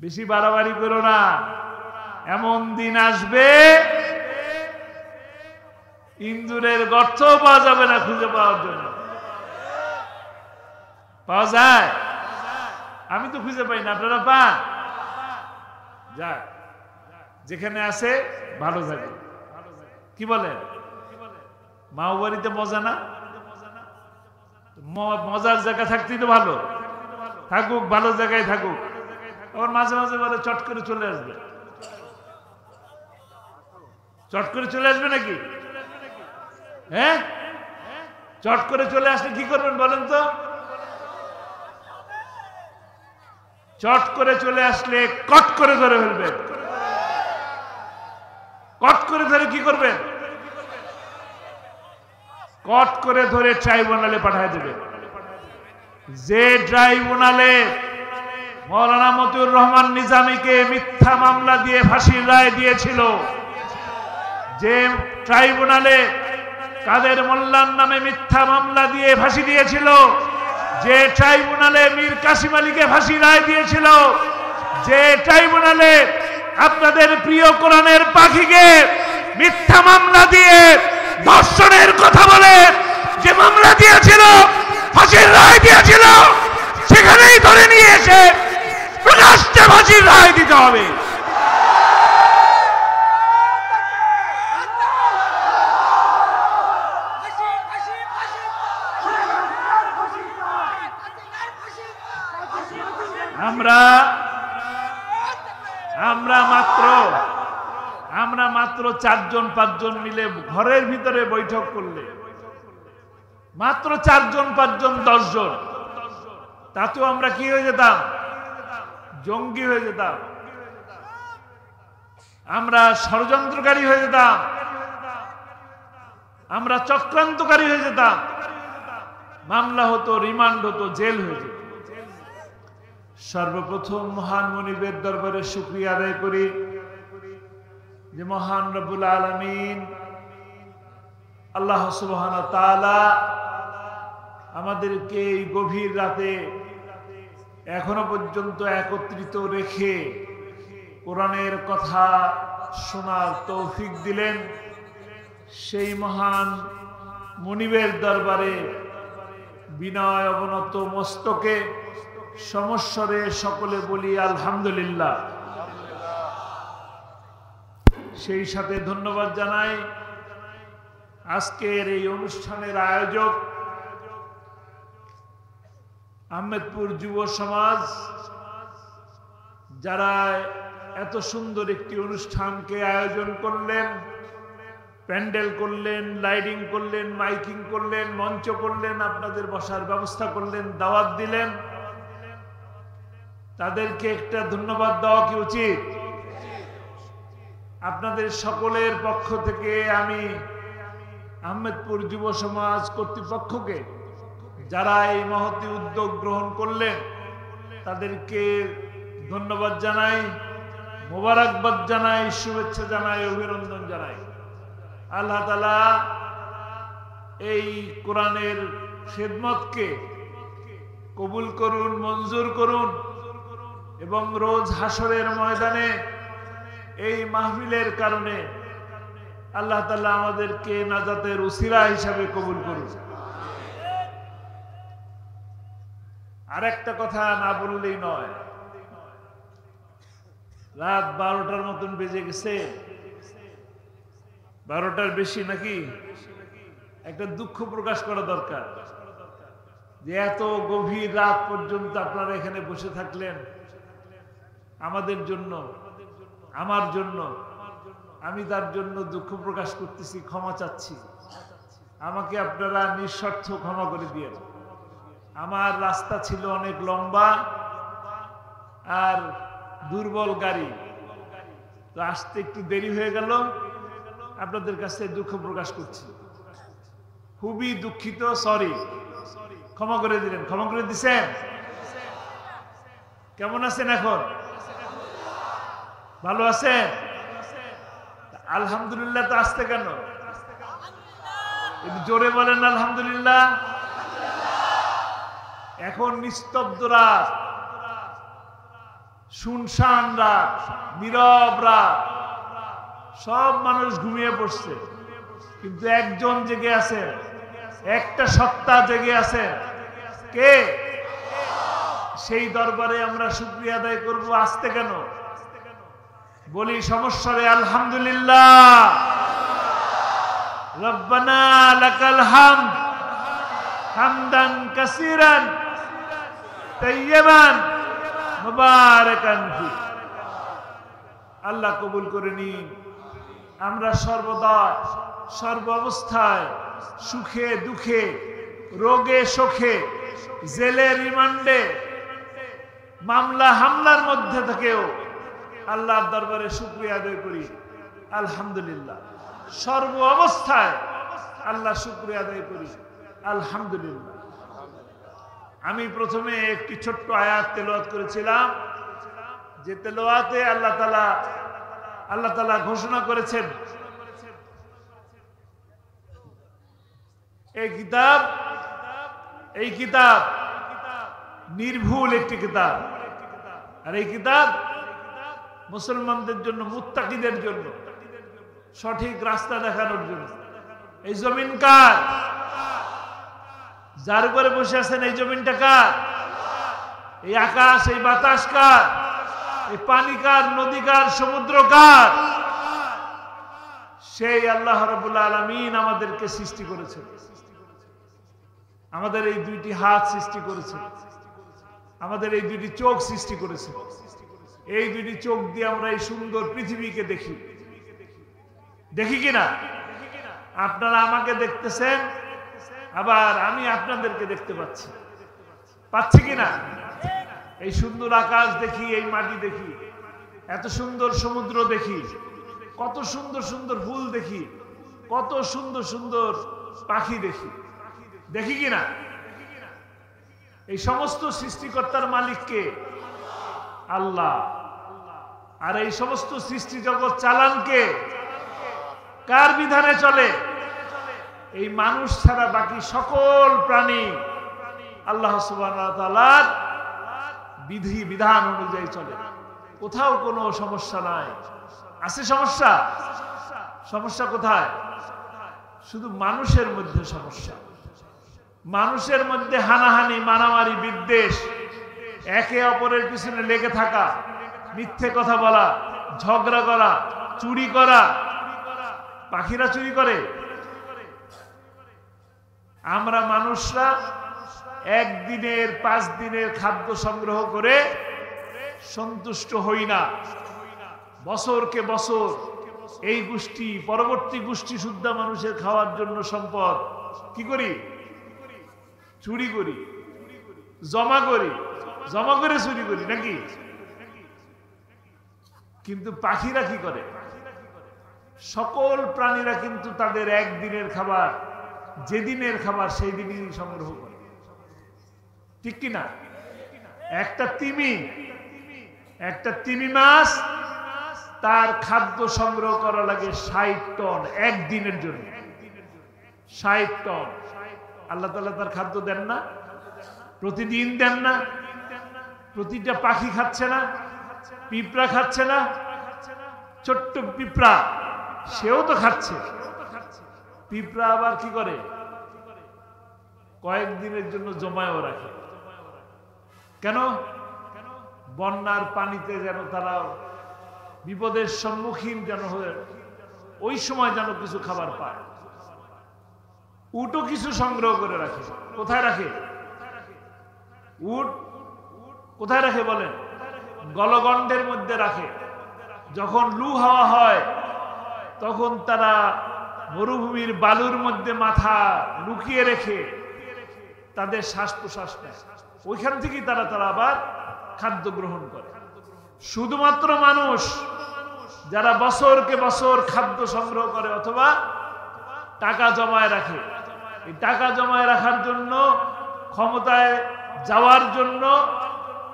বেশি বাড়াবাড়ি করো না। এমন দিন আসবে ইন্দুরের গর্ত পাওয়া যাবে না খুঁজে পাওয়ার জন্য। পাওয়া যায়? আমি তো খুঁজে পাই না, আপনারা পান? যাক, যেখানে আছে ভালো থাকে। কি বলেন? মাও বাড়িতে মজা না? মজার জায়গা থাকতেই তো ভালো। থাকুক, ভালো জায়গায় থাকুক। আবার মাঝে মাঝে বলে চট করে চলে আসবে। চট করে চলে আসবে নাকি? হ্যাঁ, চট করে চলে আসলে কি করবেন বলেন তো? চট করে চলে আসলে কট করে ধরে ফেলবেন। কট করে ধরে কি করবেন? কট করে ধরে ট্রাইব্যুনালে পাঠিয়ে দেবে। যে ট্রাইব্যুনালে মৌলানা মতিউর রহমান নিজামীকে মিথ্যা মামলা দিয়ে ফাঁসির রায় দিয়েছিল, যে ট্রাইব্যুনালে কাদের মোল্লার নামে মিথ্যা মামলা দিয়ে ফাঁসি দিয়েছিল, যে ট্রাইব্যুনালে মীর কাসিম আলীকে ফাঁসি রায় দিয়েছিল, যে ট্রাইব্যুনালে আপনাদের প্রিয় কোরআনের পাখিকে মিথ্যা মামলা দিয়ে ধর্ষণের কথা বলে যে মামলা দিয়েছিল, ফাঁসির রায় দিয়েছিল, সেখানেই ধরে নিয়ে এসে প্রকাশ্যে ফাঁসির রায় দিতে হবে। আমরা মাত্র 4-5 মিলে ঘরের ভিতরে বৈঠক করলে, মাত্র 4-5 10 তাতেও আমরা কি হয়ে যেতাম? জঙ্গি হয়ে যেতাম, আমরা ষড়যন্ত্রকারী হয়ে যেতাম, আমরা চক্রান্তকারী হয়ে যেতাম। মামলা হতো, রিমান্ড হতো, জেল হয়ে যেত। সর্বপ্রথম মহান মুনিবের দরবারে শুকরিয়া আদায় করি যে মহান রব্বুল আলামিন আল্লাহ সুবহানাহু ওয়া তাআলা আমাদেরকে এই গভীর রাতে এখনো পর্যন্ত একত্রিত রেখে কোরআনের কথা শোনার তৌফিক দিলেন। সেই মহান মুনিবের দরবারে বিনয় অবনত মস্তকে সমস্বরে সকলে বলি আলহামদুলিল্লাহ। সেই সাথে ধন্যবাদ জানাই আজকের এই অনুষ্ঠানের আয়োজক আহমেদপুর যুব সমাজ, যারা এত সুন্দর একটি অনুষ্ঠানকে আয়োজন করলেন, প্যান্ডেল করলেন, লাইটিং করলেন, মাইকিং করলেন, মঞ্চ করলেন, আপনাদের বসার ব্যবস্থা করলেন, দাওয়াত দিলেন। তাদেরকে একটা ধন্যবাদ দেওয়া কি উচিত? আপনাদের সকলের পক্ষ থেকে আমি আহমেদপুর যুব সমাজ কর্তৃপক্ষকে, যারা এই মহতী উদ্যোগ গ্রহণ করলেন, তাদেরকে ধন্যবাদ জানাই, মোবারকবাদ জানাই, শুভেচ্ছা জানাই, অভিনন্দন জানাই। আল্লাহ তাআলা এই কোরআনের খেদমতকে কবুল করুন, মঞ্জুর করুন, এবং রোজ হাসরের ময়দানে এই মাহফিলের কারণে আল্লাহ তাআলা আমাদেরকে নাজাতের উসিলা হিসাবে কবুল করুন। আর একটা কথা না বললেই নয়, রাত 12টার মতন বেজে গেছে, 12টার বেশি নাকি? একটা দুঃখ প্রকাশ করা দরকার যে এত গভীর রাত পর্যন্ত আপনারা এখানে বসে থাকলেন আমাদের জন্য, আমার জন্য। আমি তার জন্য দুঃখ প্রকাশ করতেছি, ক্ষমা চাচ্ছি। আমাকে আপনারা নিঃস্বার্থ ক্ষমা করে দিয়েন। আমার রাস্তা ছিল অনেক লম্বা আর দুর্বল গাড়ি, তো আসতে একটু দেরি হয়ে গেল। আপনাদের কাছে দুঃখ প্রকাশ করছি, খুবই দুঃখিত, সরি। ক্ষমা করে দিলেন? ক্ষমা করে দিছেন? কেমন আছেন এখন? ভালো আছেন? আলহামদুলিল্লাহ তো আসতে কেন? জোরে বলেন আলহামদুলিল্লাহ। এখন নিস্তব্ধ রাত, শুনশান রাত, নীরব রাত, সব মানুষ ঘুমিয়ে পড়ছে, কিন্তু একজন জেগে আছে, একটা সত্তা জেগে আছে। কে? সেই দরবারে আমরা শুকরিয়া আদায় করব। আসতে কেন বলি? সমস্যা রে আলহামদুলিল্লাহ, রব্বানা লাকাল হামদ হামদান কাসীরান তাইয়্যিবান মুবারাকান ফি। আল্লাহ কবুল করে নিন। আমরা সর্বদা সর্ব অবস্থায়, সুখে দুঃখে, রোগে শোকে, জেলে রিমান্ডে, মামলা হামলার মধ্যে থেকেও আল্লাহর দরবারে শুকরিয়া আদায় করি আলহামদুলিল্লাহ। সর্ব অবস্থায় আল্লাহ শুকরিয়া আদায় করি আলহামদুলিল্লাহ। আমি প্রথমে একটি ছোট্ট আয়াত তেলাওয়াত করেছিলাম, যে তেলাওয়াতে আল্লাহ তাআলা ঘোষণা করেছেন, এই কিতাব নির্ভুল একটি কিতাব, আর এই কিতাব মুসলমানদের জন্য, মুত্তাকিদের জন্য, সঠিক রাস্তা দেখানোর জন্য। এই জমিন কার? যার উপরে বসে আছেন এই জমিনটা কার? এই আকাশ, এই বাতাস কার? এই পানি কার? নদী কার? সমুদ্র কার? সেই আল্লাহ রাব্বুল আলামিন আমাদেরকে সৃষ্টি করেছেন। আমাদের এই দুইটি হাত সৃষ্টি করেছেন, আমাদের এই দুইটি চোখ সৃষ্টি করেছেন। এই দুইটি চোখ দিয়ে আমরা এই সুন্দর পৃথিবীকে দেখি, দেখি কিনা? আপনারা আমাকে দেখতেছেন, আবার আমি আপনাদেরকে দেখতে পাচ্ছি কিনা? এই সুন্দর আকাশ দেখি, এই মাটি দেখি, এত সুন্দর সমুদ্র দেখি, কত সুন্দর সুন্দর ফুল দেখি, কত সুন্দর সুন্দর পাখি দেখি, দেখি কিনা? এই সমস্ত সৃষ্টিকর্তার মালিককে আল্লাহ। আর এই সমস্ত সৃষ্টি জগৎ চালান কে? কার বিধানে চলে? এই মানুষ ছাড়া বাকি সকল প্রাণী আল্লাহ সুবহানাহু ওয়া তাআলার বিধান অনুযায়ী চলে। কোথাও কোনো সমস্যা নাই। আছে সমস্যা? সমস্যা কোথায়? শুধু মানুষের মধ্যে সমস্যা। মানুষের মধ্যে হানাহানি, মারামারি, বিদ্বেষ, একে অপরের পিছনে লেগে থাকা, মিথ্যে কথা বলা, ঝগড়া করা, চুরি করা। পাখিরা চুরি করে? আমরা মানুষরা একদিনের 5 দিনের খাদ্য সংগ্রহ করে সন্তুষ্ট হই না। বছরকে বছর এই গোষ্ঠী, পরবর্তী গোষ্ঠী সুদ্ধা মানুষের খাওয়ার জন্য সম্পদ কি করি? চুরি করি, জমা করে চুরি করি নাকি? কিন্তু পাখিরা কি করে? সকল প্রাণীরা কিন্তু তাদের একদিনের খাবার, যেদিনের খাবার সেই দিনই সংগ্রহ করে, ঠিক কিনা? একটা তিমি মাছ, তার খাদ্য সংগ্রহ করা লাগে 60 টন একদিনের জন্য। 60 টন। আল্লাহ তাআলা তার খাদ্য দেন না? প্রতিদিন দেন না? প্রতিটা পাখি খাচ্ছে না? পিঁপড়া খাচ্ছে না? ছোট্ট পিঁপড়া, সেও তো খাচ্ছে। পিঁপড়া আবার কি করে? কয়েকদিনের জন্য জমায়েও রাখে। কেন? বন্যার পানিতে যেন তারা বিপদের সম্মুখীন যেন হয়ে ওই সময় যেন কিছু খাবার পায়। উটও কিছু সংগ্রহ করে রাখে। কোথায় রাখে? উট কোথায় রাখে বলেন? গলগণ্ডের মধ্যে রাখে। যখন লু হাওয়া হয় তখন তারা মরুভূমির বালুর মধ্যে মাথা লুকিয়ে রেখে তাদের শ্বাস প্রশ্বাস নেয়। ওইখান থেকেই তারা আবার খাদ্য গ্রহণ করে। শুধুমাত্র মানুষ যারা বছরকে বছর খাদ্য সংগ্রহ করে অথবা টাকা জমায় রাখে, এই টাকা জমায় রাখার জন্য, ক্ষমতায় যাওয়ার জন্য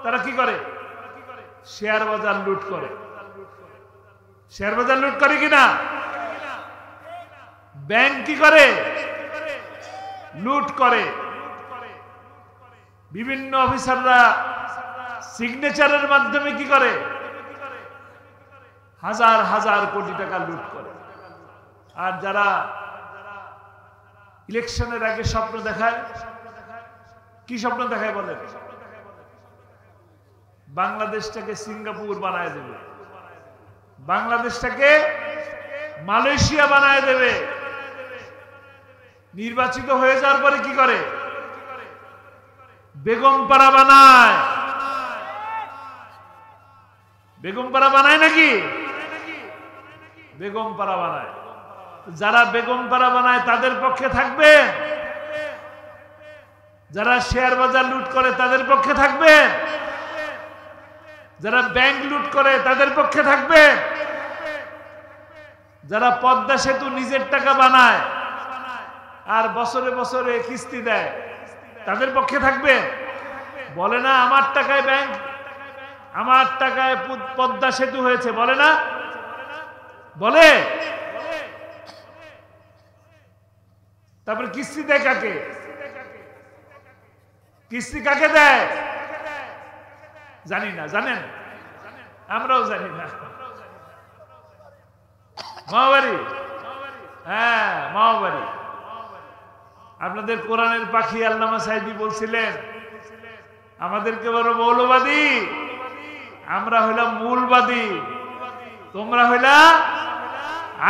তারা কি করে? শেয়ার বাজার লুট করে। শেয়ার বাজার লুট করে কিনা? ব্যাংক কি করে? লুট করে। বিভিন্ন অফিসাররা সিগনেচারের মাধ্যমে কি করে? হাজার হাজার কোটি টাকা লুট করে। আর যারা ইলেকশনের আগে স্বপ্ন দেখায়, কি স্বপ্ন দেখায় বলেন? বাংলাদেশটাকে সিঙ্গাপুর বানায় দেবে, বাংলাদেশটাকে মালয়েশিয়া বানায় দেবে। নির্বাচিত হয়ে যাওয়ার পরে কি করে? বেগমপাড়া বানায়। বেগমপাড়া বানায় নাকি? বেগমপাড়া বানায়। যারা বেগমপাড়া বানায় তাদের পক্ষে থাকবে, যারা শেয়ার বাজার লুট করে তাদের পক্ষে থাকবে, যারা ব্যাংক লুট করে তাদের পক্ষে থাকবে, যারা পদ্মা সেতু নিজের টাকা বানায় আর বছরে বছরে কিস্তি দেয় তাদের পক্ষে থাকবে? বলে না আমার টাকায় ব্যাংক, আমার টাকায় পদ্মা সেতু হয়েছে, বলে না? বলে। তারপরে কিস্তি দেয় কাকে? কিস্তি কাকে দেয় জানি না। জানেন? আমরাও জানি না। মাওবাড়ি, হ্যাঁ মাওবাড়ি। আপনাদের কোরআনের পাখি আল্লামা সাইদি বলছিলেন আমাদেরকে বড় মৌলবাদী, আমরা হইলাম মূলবাদী, তোমরা হইলা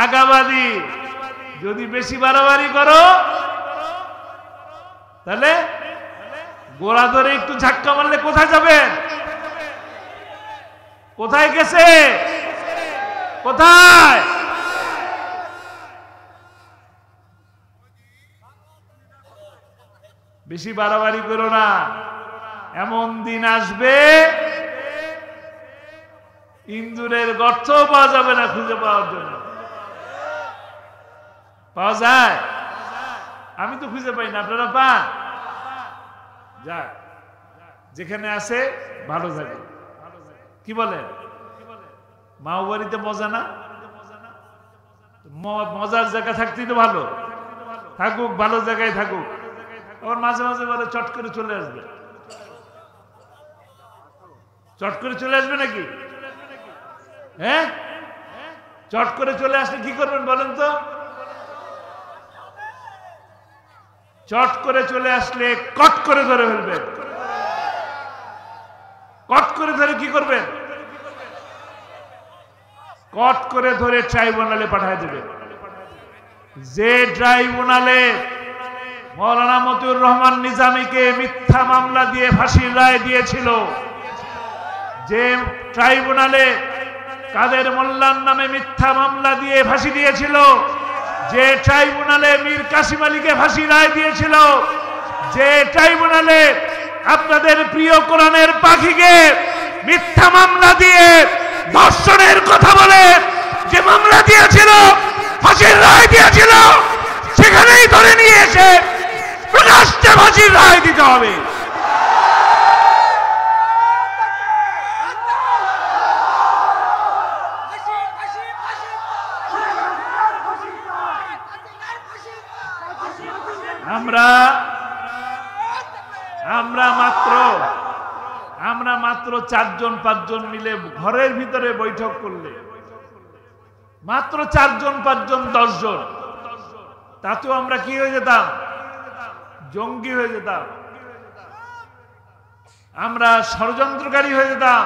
আগাবাদী। যদি বেশি বাড়াবাড়ি করো তাহলে গোড়া ধরে একটু ঝাক্কা মারলে কোথায় যাবেন? কোথায় গেছে? কোথায়? বেশি বাড়াবাড়ি করো না, এমন দিন আসবে ইন্দুরের গর্ত পাওয়া যাবে না খুঁজে পাওয়ার জন্য। পাওয়া যায়? আমি তো খুঁজে পাই না, আপনারা পান? যাক, যেখানে আছে ভালো থাকে। কি বলেন? মাওবাড়িতে মজা না? মজার জায়গা থাকতেই তো ভালো। থাকুক, ভালো জায়গায় থাকুক। আবার মাঝে মাঝে বলে চট করে চলে আসবে। চট করে চলে আসবে নাকি? হ্যাঁ, চট করে চলে আসলে কি করবেন বলেন তো? চট করে চলে আসলে কট করে ধরে ফেলবেন। কট করে ধরে কি করবেন? কট করে ধরে ট্রাইব্যুনালে পাঠিয়ে দেবে। যে ট্রাইব্যুনালে মৌলানা মতিউর রহমান নিজামীকে মিথ্যা মামলা দিয়ে ফাঁসির রায় দিয়েছিল, যে ট্রাইব্যুনালে কাদের মোল্লার নামে মিথ্যা মামলা দিয়ে ফাঁসি দিয়েছিল, যে ট্রাইব্যুনালে মীর কাসিম আলীকে ফাঁসি রায় দিয়েছিল, যে ট্রাইব্যুনালে আপনাদের প্রিয় কোরআনের পাখিকে মিথ্যা মামলা দিয়ে ধর্ষণের কথা বলে যে মামলা দিয়েছিল, ফাঁসির রায় দিয়েছিল, সেখানেই ধরে নিয়ে এসে প্রকাশ্যে ফাঁসির রায় দিতে হবে। আমরা মাত্র 4-5 মিলে ঘরের ভিতরে বৈঠক করলে, মাত্র 4-5 10 তাতেও আমরা কি হয়ে যেতাম? জঙ্গি হয়ে যেতাম, আমরা ষড়যন্ত্রকারী হয়ে যেতাম,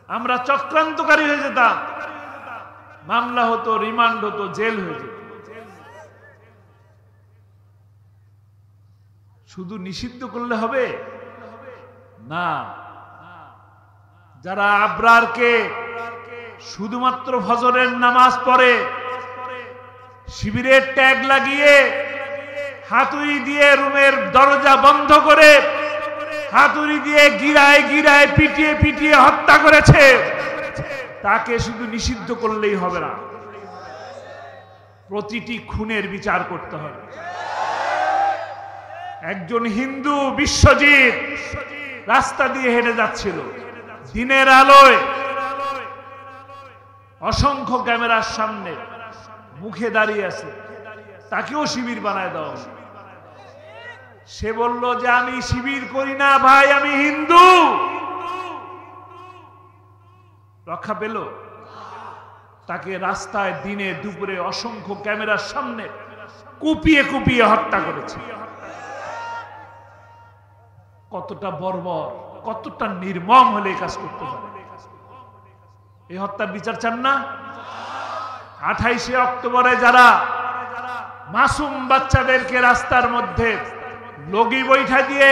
আমরা চক্রান্তকারী হয়ে যেতাম। মামলা হতো, রিমান্ড হতো, জেল হয়ে যেত। শুধু নিষিদ্ধ করলে হবে না। যারা আবরারকে শুধুমাত্র ফজরের নামাজ পড়ে শিবিরের ট্যাগ লাগিয়ে হাতুড়ি দিয়ে রুমের দরজা বন্ধ করে হাতুড়ি দিয়ে গিরায় গিরায় পিটিয়ে পিটিয়ে হত্যা করেছে, তাকে শুধু নিষিদ্ধ করলেই হবে না, প্রতিটি খুনের বিচার করতে হবে। একজন হিন্দু বিশ্বজিৎ রাস্তা দিয়ে হেঁটে যাচ্ছিল, দিনের আলোয় অসংখ্য ক্যামেরার সামনে মুখে দাঁড়িয়ে আছে, তাকেও শিবির বানায় দেওয়া হলো। সে বলল যে আমি শিবির করি না ভাই, আমি হিন্দু। রক্ষা পেল? তাকে রাস্তায় দিনে দুপুরে অসংখ্য ক্যামেরার সামনে কুপিয়ে কুপিয়ে হত্যা করেছে। কতটা বর্বর, কতটা নির্মম হলে এই কাজ করতে পারে? এই হত্যার বিচার চান না? 28শে অক্টোবরে যারা মাসুম বাচ্চাদেরকে রাস্তার মধ্যে লগি বৈঠা দিয়ে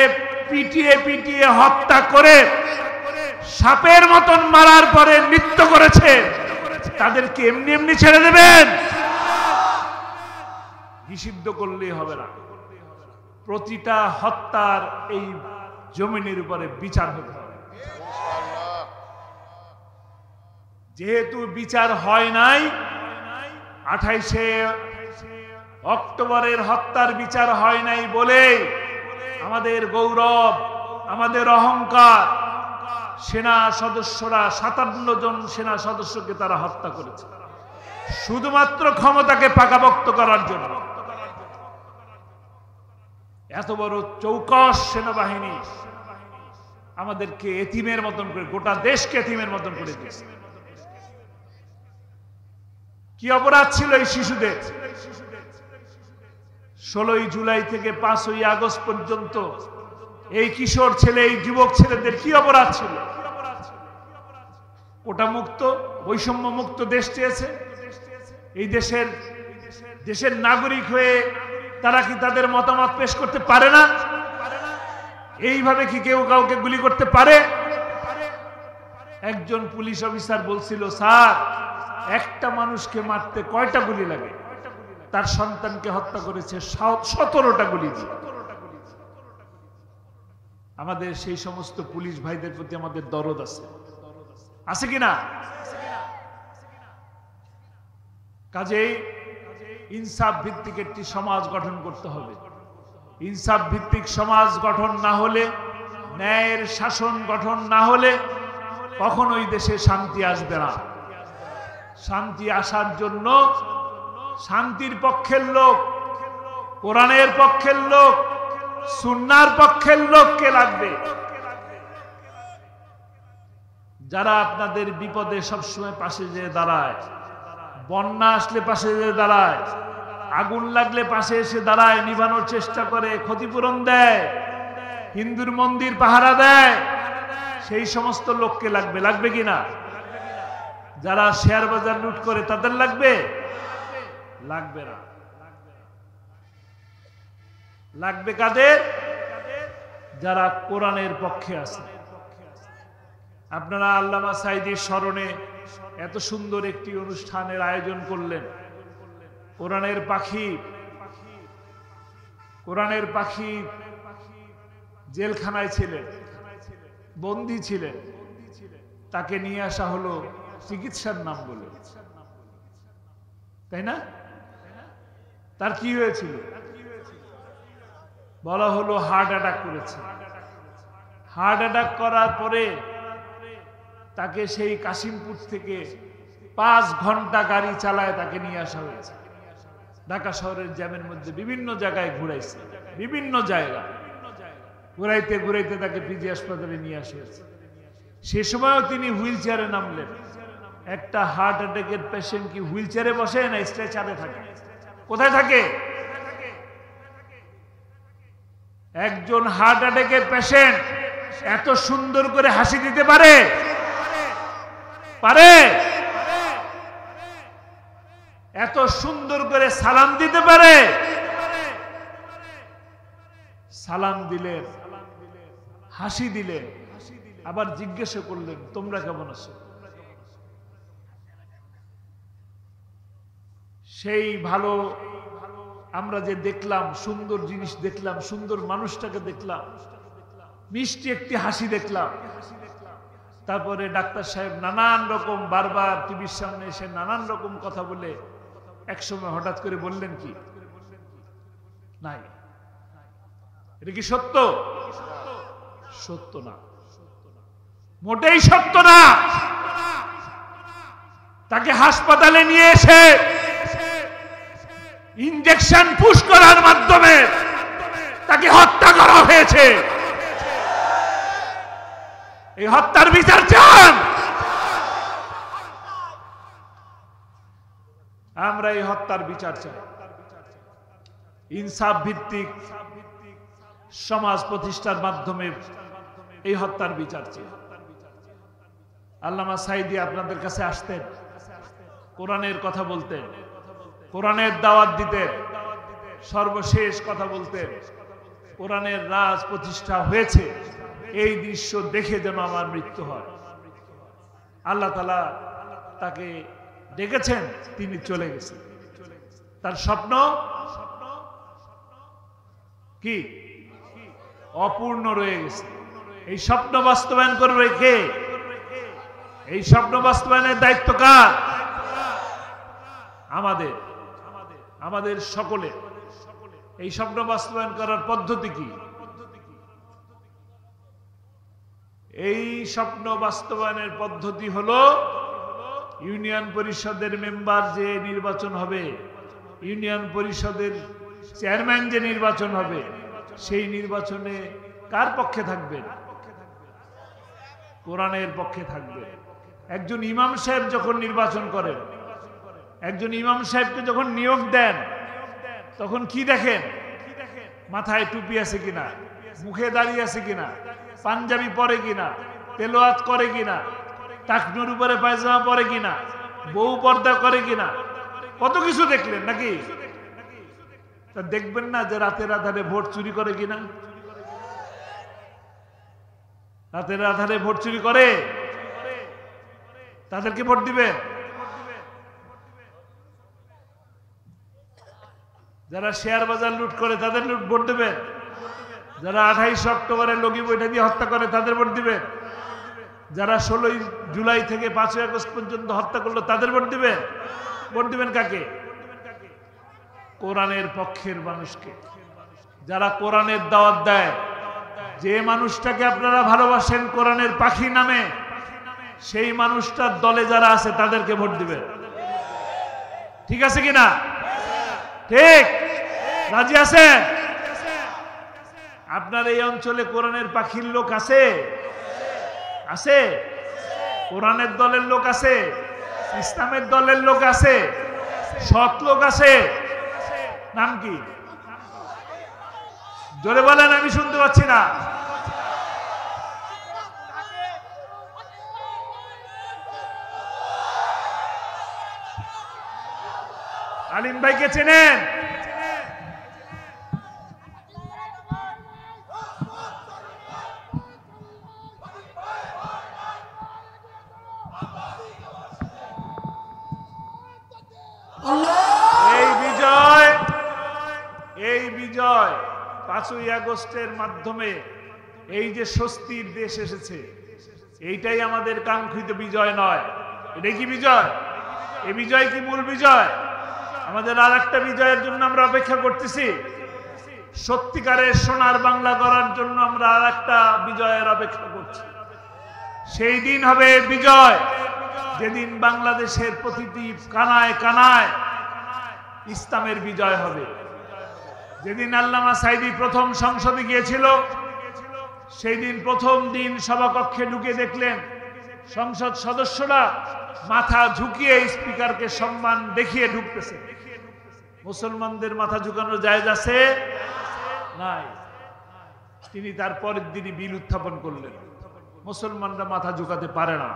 পিটিয়ে পিটিয়ে হত্যা করে সাপের মতন মারার পরে নৃত্য করেছে, তাদেরকে এমনি এমনি ছেড়ে দেবেন? নিষিদ্ধ করলেই হবে না, প্রতিটা হত্যার এই জমিনের উপরে বিচার হতে হবে। যেহেতু বিচার হয় নাই, 28শে অক্টোবরের হত্যার বিচার হয় নাই বলে আমাদের গৌরব, আমাদের অহংকার, সেনা সদস্যরা 57 জন সেনা সদস্যকে তারা হত্যা করেছে শুধুমাত্র ক্ষমতাকে পাকাপোক্ত করার জন্য। এত বড় চৌকস সেনাবাহিনী আমাদেরকে এতিমের মতন করে, গোটা দেশকে এতিমের মতন করে দিয়েছে। কি অপরাধ ছিল এই শিশুদের? 16ই জুলাই থেকে 5ই আগস্ট পর্যন্ত এই কিশোর ছেলে, এই যুবক ছেলেদের কি অপরাধ ছিল? ওটা মুক্ত, বৈষম্য মুক্ত দেশ চেয়েছে। এই দেশের নাগরিক হয়ে তারা কি তাদের মতামত পেশ করতে পারে না? এইভাবে কি কেউ কাউকে গুলি করতে পারে? একজন পুলিশ অফিসার বলছিল, স্যার একটা মানুষকে মারতে কয়টা গুলি লাগে? তার সন্তানকে হত্যা করেছে 17টা গুলি দিয়ে। আমাদের সেই সমস্ত পুলিশ ভাইদের প্রতি আমাদের দরদ আছে কিনা? কাজেই ইনসাফ ভিত্তিক একটি সমাজ গঠন করতে হবে। ইনসাফ ভিত্তিক সমাজ গঠন না হলে, ন্যায়ের শাসন গঠন না হলে কখনোই দেশে শান্তি আসবে না। শান্তি আসার জন্য শান্তির পক্ষের লোক, কোরআনের পক্ষের লোক, সুন্নাহর পক্ষের লোককে লাগবে, যারা আপনাদের বিপদে সবসময় পাশে যেয়ে দাঁড়ায়, বন্যা আসলে পাশে যেয়ে দাঁড়ায়, আগুন লাগলে পাশে এসে দাঁড়ায়, নিভানোর চেষ্টা করে, ক্ষতিপূরণ দেয়, হিন্দুর মন্দির পাহারা দেয়। সেই সমস্ত লোককে লাগবে। লাগবে কিনা? যারা শেয়ার বাজার লুট করে তাদের লাগবে? লাগবে না। লাগবে কাদের? যারা কোরআনের পক্ষে আছে। আপনারা আল্লামা সাঈদীর স্মরণে এত সুন্দর একটি অনুষ্ঠানের আয়োজন করলেন। কোরআনের পাখি জেলখানায় ছিলেন, বন্দী ছিলেন, তাকে নিয়ে আসা হলো চিকিৎসার নাম বলে, তাই না? তার কি হয়েছিল? বলা হলো হার্ট অ্যাটাক করেছে। হার্ট অ্যাটাক করার পরে তাকে সেই কাশিমপুর থেকে 5 ঘন্টা গাড়ি চালায় তাকে নিয়ে আসা হয়েছে। ঢাকা শহরের জ্যামের মধ্যে বিভিন্ন জায়গায় ঘুরাইছে, বিভিন্ন জায়গা ঘুরাইতে ঘুরাইতে তাকে পিজি হাসপাতালে নিয়ে আসা হয়েছে। সে সময়ও তিনি হুইল চেয়ারে নামলেন। একটা হার্ট অ্যাটাকের পেশেন্ট কি হুইল চেয়ারে বসে না স্ট্রেচারে থাকে? কোথায় থাকে? একজন হার্ট অ্যাটাকের পেশেন্ট এত সুন্দর করে হাসি দিতে পারে? এত সুন্দর করে সালাম দিতে পারে? সালাম দিলেন, হাসি দিলেন, আবার জিজ্ঞাসা করলেন তোমরা কেমন আছো? সেই ভালো আমরা যে দেখলাম, সুন্দর জিনিস দেখলাম, সুন্দর মানুষটাকে দেখলাম, মিষ্টি একটি হাসি দেখলাম। তারপরে ডাক্তার সাহেব নানান রকম বারবার টিভির সামনে এসে নানান রকম কথা বলে একসময় হঠাৎ করে বললেন কি নাই, এটা কি সত্য? সত্য না, মোটেই সত্য না। তাকে হাসপাতালে নিয়ে এসে ইনজেকশন পুশ করার মাধ্যমে তাকে হত্যা করা হয়েছে। এই হত্যার বিচার চান? আমরা এই হত্যার বিচার চাই। ইনসাফ ভিত্তিক সমাজ প্রতিষ্ঠার মাধ্যমে এই হত্যার বিচার চাই। আল্লামা সাঈদী আপনাদের কাছে আসতেন, কোরআনের কথা বলতেন, কোরআনের দাওয়াত দিতেন, সর্বশেষ কথা বলতেন, কোরআনের রাজ প্রতিষ্ঠা হয়েছে এই দৃশ্য দেখে যেন আমার মৃত্যু হয়। আল্লাহ তাআলা তাকে ডেকেছেন, তিনি চলে গেছেন। তার স্বপ্ন কি? অপূর্ণ রয়ে গেছে। এই স্বপ্ন বাস্তবায়ন করবে কে? এই স্বপ্ন বাস্তবায়নের দায়িত্ব কার? আমাদের, আমাদের সকলে। এই স্বপ্ন বাস্তবায়ন করার পদ্ধতি কি? এই স্বপ্ন বাস্তবায়নের পদ্ধতি হলো ইউনিয়ন পরিষদের মেম্বার যে নির্বাচন হবে, ইউনিয়ন পরিষদের চেয়ারম্যান যে নির্বাচন হবে, সেই নির্বাচনে কার পক্ষে থাকবেন? কোরআনের পক্ষে থাকবেন। একজন ইমাম সাহেব যখন নির্বাচন করেন, একজন ইমাম সাহেবকে যখন নিয়োগ দেন, তখন কি দেখেন? মাথায় টুপি আছে কিনা, মুখে দাঁড়িয়ে আছে কিনা, পাঞ্জাবি পরে কিনা, তেলাওয়াত করে কিনা, টাকনুর উপরে পায়জামা পরে কিনা, বউ পর্দা করে কিনা, কত কিছু দেখলেন নাকি? তা দেখবেন না যে রাতের আধারে ভোট চুরি করে কিনা? রাতের আধারে ভোট চুরি করে, তাদেরকে ভোট দিবেন? যারা শেয়ার বাজার লুট করে তাদের ভোট দেবেন? যারা 28 অক্টোবরে লগি বৈঠা দিয়ে হত্যা করে তাদের ভোট দিবেন? যারা 16 জুলাই থেকে 5 আগস্ট পর্যন্ত হত্যা করলো তাদের ভোট দিবেন? ভোট দিবেন কাকে? কোরআনের পক্ষের মানুষকে, যারা কোরআনের দাওয়াত দেয়। যে মানুষটাকে আপনারা ভালোবাসেন কোরআনের পাখি নামে, সেই মানুষটার দলে যারা আছে তাদেরকে ভোট দিবেন। ঠিক আছে কিনা? ঠিক? রাজি আছেন? আপনার এই অঞ্চলে কোরআনের পাখির লোক আছে? আছে? কোরআনের দলের লোক আছে? ইসলামের দলের লোক আছে? সৎ লোক আছে? নাম কি? জোরে বলেন, আমি শুনতে পাচ্ছি না। আলিম ভাইকে চেনেন? এই বিজয় 5ই আগস্টের মাধ্যমে এই যে স্বস্তির দেশ এসেছে, এইটাই আমাদের কাঙ্ক্ষিত বিজয় নয়। এটাই কি বিজয়? এই বিজয় কি মূল বিজয়? আমাদের আর একটা বিজয়ের জন্য আমরা অপেক্ষা করতেছি। সত্যিকারের সোনার বাংলা গড়ার জন্য আমরা আর একটা বিজয়ের অপেক্ষা করছি। সেই দিন হবে বিজয়, যেদিন বাংলাদেশের প্রতিটি কানায় কানায় ইসলামের বিজয় হবে। যেদিন আল্লামা সাঈদী প্রথম সংসদে গিয়েছিল, সেই দিন প্রথম দিন সভাকক্ষে ঢুকে দেখলেন সংসদ সদস্যরা মাথা ঝুঁকিয়ে স্পিকারকে সম্মান দেখিয়ে ঢুকতেছে। মুসলমানদের মাথা ঝুঁকানো জায়েজ আছে? নাই। তিনি তার পরের দিনই বিল উত্থাপন করলেন, মুসলমানরা মাথা ঝুঁকাতে পারে না,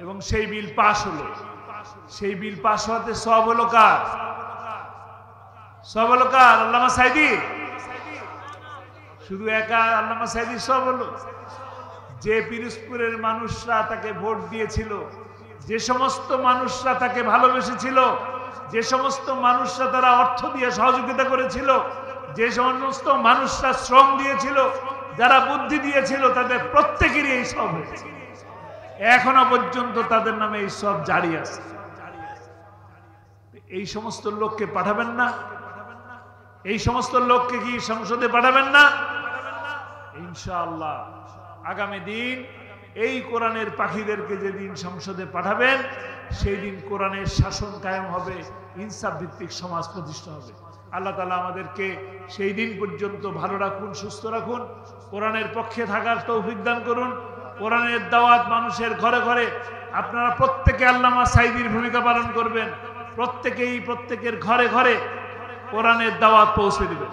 এবং সেই বিল পাশ হলো। সেই বিল পাশ হওয়াতে সব হলো কার? সব হলো কার? আল্লামা সাঈদী। শুধু একা আল্লামা সাঈদী সব হলো? যে পিরোজপুরের মানুষরা তাকে ভোট দিয়েছিল, যে সমস্ত মানুষরা তাকে ভালোবেসেছিল, যে সমস্ত মানুষরা তারা অর্থ দিয়ে সহযোগিতা করেছিল, যে সমস্ত মানুষরা শ্রম দিয়েছিল, যারা বুদ্ধি দিয়েছিল, তাদের প্রত্যেকেরই এই সব হয়েছে। এখনো পর্যন্ত তাদের নামে এই সব জারি আছে। এই সমস্ত লোককে পাঠাবেন না? এই সমস্ত লোককে কি সংসদে পাঠাবেন না? ইনশাআল্লাহ আগামী দিন এই কোরআনের পাখিদেরকে যেদিন সংসদে পাঠাবেন, সেই দিন কোরআনের শাসন কায়েম হবে, ইনসাফ ভিত্তিক সমাজ প্রতিষ্ঠা হবে। আল্লাহ তাআলা আমাদেরকে সেই দিন পর্যন্ত ভালো রাখুন, সুস্থ রাখুন, কোরআনের পক্ষে থাকার তৌফিক দান করুন। কোরআনের দাওয়াত মানুষের ঘরে ঘরে, আপনারা প্রত্যেকে আল্লামা সাঈদীর ভূমিকা পালন করবেন, প্রত্যেকের ঘরে ঘরে কোরআনের দাওয়াত পৌঁছে দিবেন।